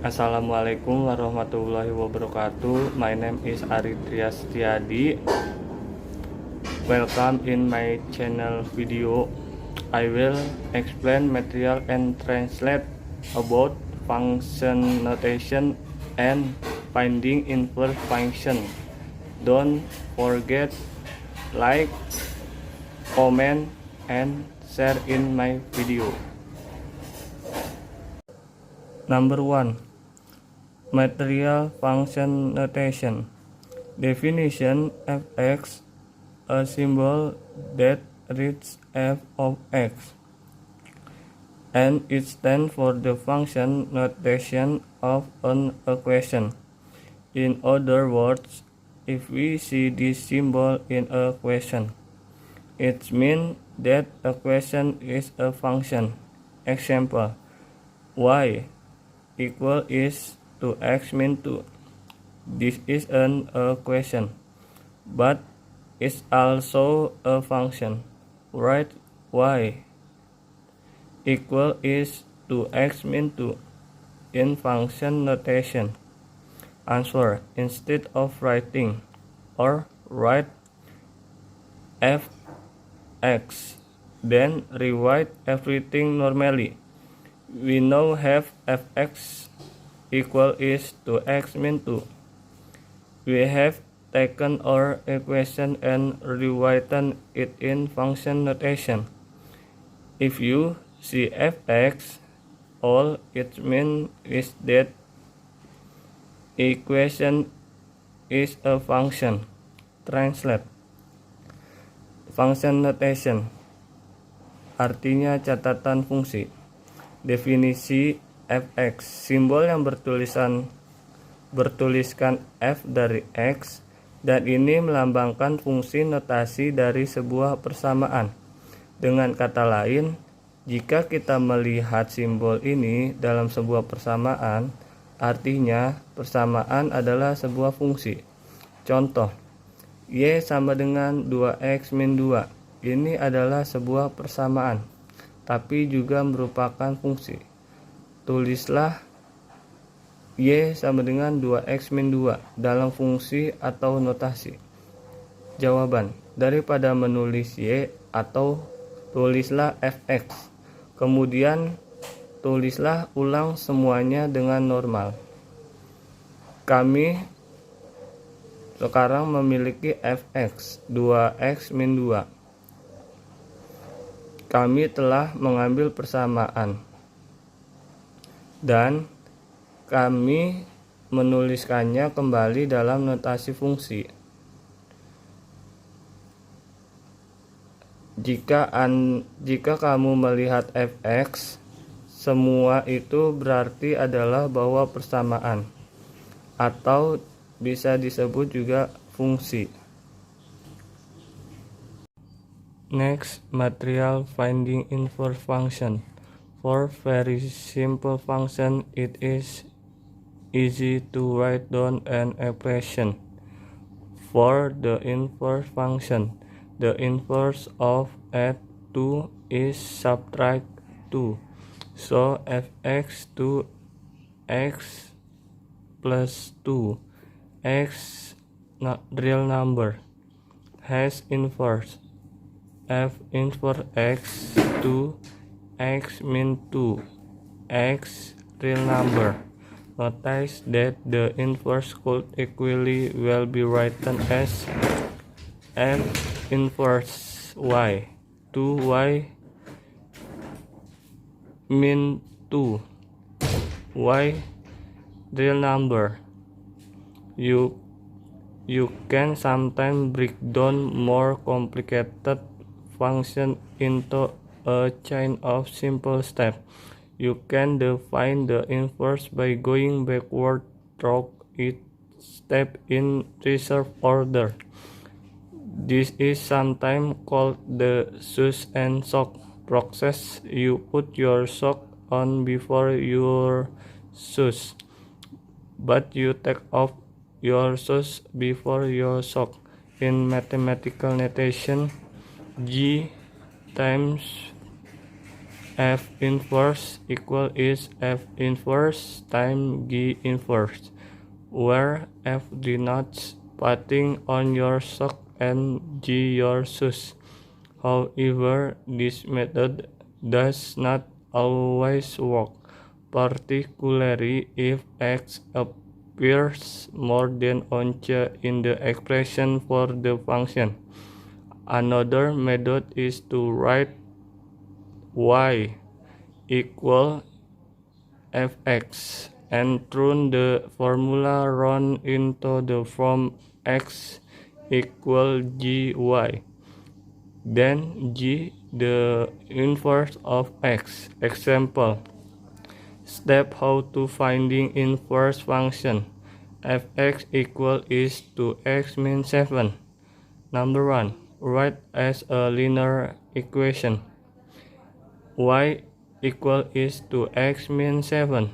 Assalamualaikum warahmatullahi wabarakatuh. My name is Ari Triastiadi. Welcome in my channel video. I will explain material and translate about function notation and finding inverse function. Don't forget like, comment, and share in my video. Number 1. Material function notation. Definition: fx, a symbol that reads f of x, and it stands for the function notation of an equation. In other words, if we see this symbol in a question, it means that a question is a function. Example: y equal is to x min 2. This is an equation, but it's also a function. Write y equal is to x min 2 in function notation. Answer: instead of writing or write fx, then rewrite everything normally. We now have fx equal is to x min 2. We have taken our equation and rewritten it in function notation. If you see fx, all it means is that equation is a function. Translate. Function notation artinya catatan fungsi. Definisi fx, simbol yang bertuliskan f dari x, dan ini melambangkan fungsi notasi dari sebuah persamaan. Dengan kata lain, jika kita melihat simbol ini dalam sebuah persamaan, artinya persamaan adalah sebuah fungsi. Contoh, y sama dengan 2x min 2. Ini adalah sebuah persamaan, tapi juga merupakan fungsi. Tulislah y sama dengan 2x min 2 dalam fungsi atau notasi. Jawaban: daripada menulis y atau tulislah fx, kemudian tulislah ulang semuanya dengan normal. Kami sekarang memiliki fx 2x min 2. Kami telah mengambil persamaan dan kami menuliskannya kembali dalam notasi fungsi. Jika kamu melihat fx, semua itu berarti adalah bahwa persamaan, atau bisa disebut juga fungsi. Next, material finding inverse function. For very simple function, it is easy to write down an expression. For the inverse function, the inverse of add 2 is subtract 2. So fx to x plus 2, x real number, has inverse f inverse x to x min 2, x real number. Notice that the inverse could equally well be written as f inverse y to y min 2, y real number. You can sometimes break down more complicated function into a chain of simple steps. You can define the inverse by going backward through each step in reverse order. This is sometimes called the shoes and sock process. You put your sock on before your shoes, but you take off your shoes before your sock. In mathematical notation, G times F inverse equal is F inverse times G inverse, where F denotes putting on your sock and G your shoes. However, this method does not always work, particularly if X appears more than once in the expression for the function. Another method is to write Y equal fx and turn the formula round into the form x equal gy. Then g the inverse of x. Example: step how to finding inverse function. Fx equal is 2x min 7. Number 1. Write as a linear equation. Y equal is 2x min 7.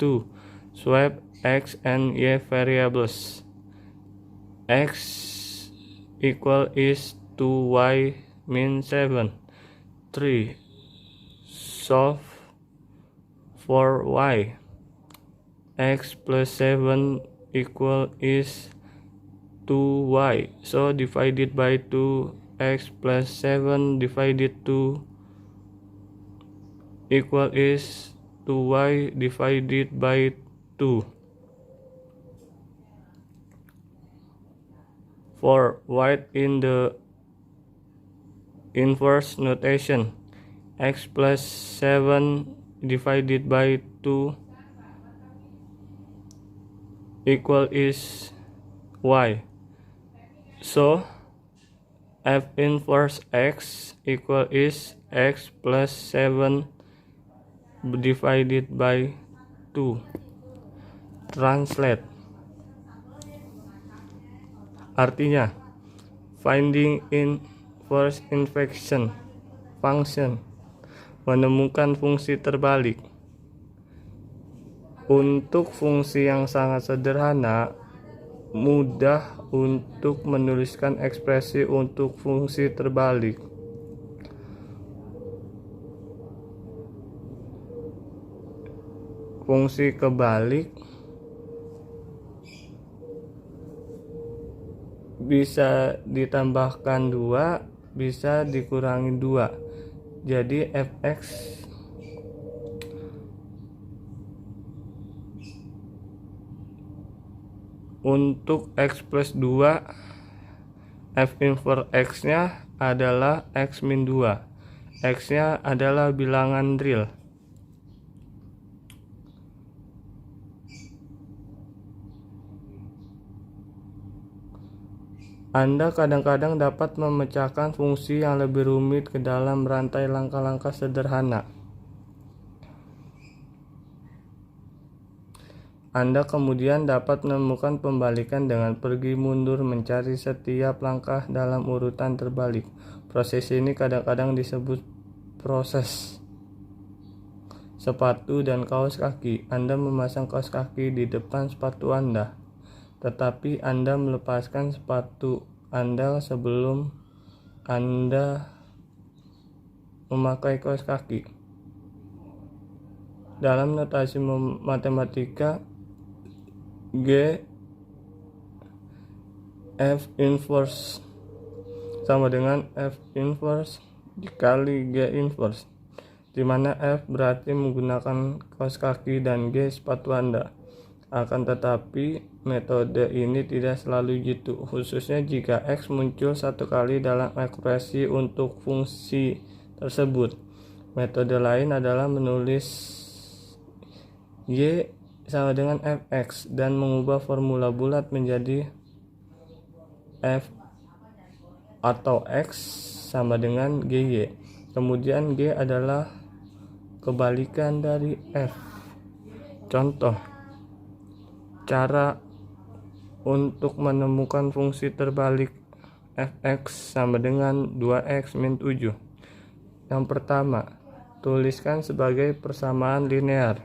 2. Swap x and y variables. X equal is 2y min 7. 3. Solve for y. X plus 7 equal is 2y. So divided by 2, x plus 7 divided 2 equal is 2y divided by 2. For write in the inverse notation, x plus 7 divided by 2 equal is y. So f inverse x equal is x plus 7 divided by 2. Translate. Artinya, finding inverse function, menemukan fungsi terbalik. Untuk fungsi yang sangat sederhana, mudah untuk menuliskan ekspresi untuk fungsi terbalik. Fungsi kebalik bisa ditambahkan 2, bisa dikurangi 2. Jadi fx untuk x plus 2, f inverse x nya adalah x min 2. X nya adalah bilangan real. Anda kadang-kadang dapat memecahkan fungsi yang lebih rumit ke dalam rantai langkah-langkah sederhana. Anda kemudian dapat menemukan pembalikan dengan pergi mundur mencari setiap langkah dalam urutan terbalik. Proses ini kadang-kadang disebut proses sepatu dan kaos kaki. Anda memasang kaos kaki di depan sepatu Anda, tetapi Anda melepaskan sepatu Anda sebelum Anda memakai kaos kaki. Dalam notasi matematika, G F inverse sama dengan F inverse dikali G inverse, di mana F berarti menggunakan kaos kaki dan G sepatu Anda. Akan tetapi metode ini tidak selalu jitu, khususnya jika X muncul satu kali dalam ekspresi untuk fungsi tersebut. Metode lain adalah menulis Y sama dengan fx dan mengubah formula bulat menjadi f atau x sama dengan gy. Kemudian g adalah kebalikan dari f. Contoh, cara untuk menemukan fungsi terbalik fx sama dengan 2x min 7. Yang pertama, tuliskan sebagai persamaan linear.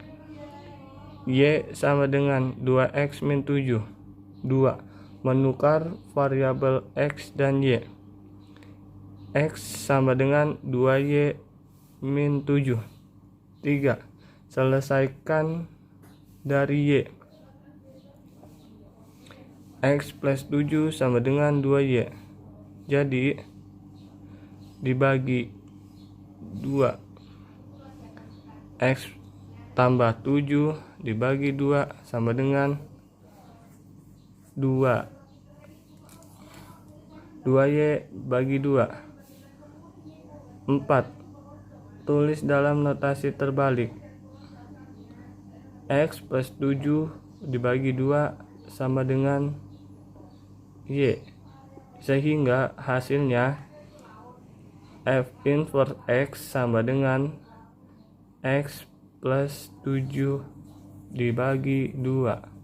Y sama dengan 2x min 7. 2. Menukar variabel x dan y. X sama dengan 2y min 7. 3. Selesaikan dari Y. X plus 7 sama dengan 2Y. Jadi dibagi 2, X tambah 7 dibagi 2 sama dengan 2. 2Y bagi 2. 4. Tulis dalam notasi terbalik. X plus 7 dibagi 2 sama dengan Y. Sehingga hasilnya F inverse X sama dengan X plus 7 dibagi 2.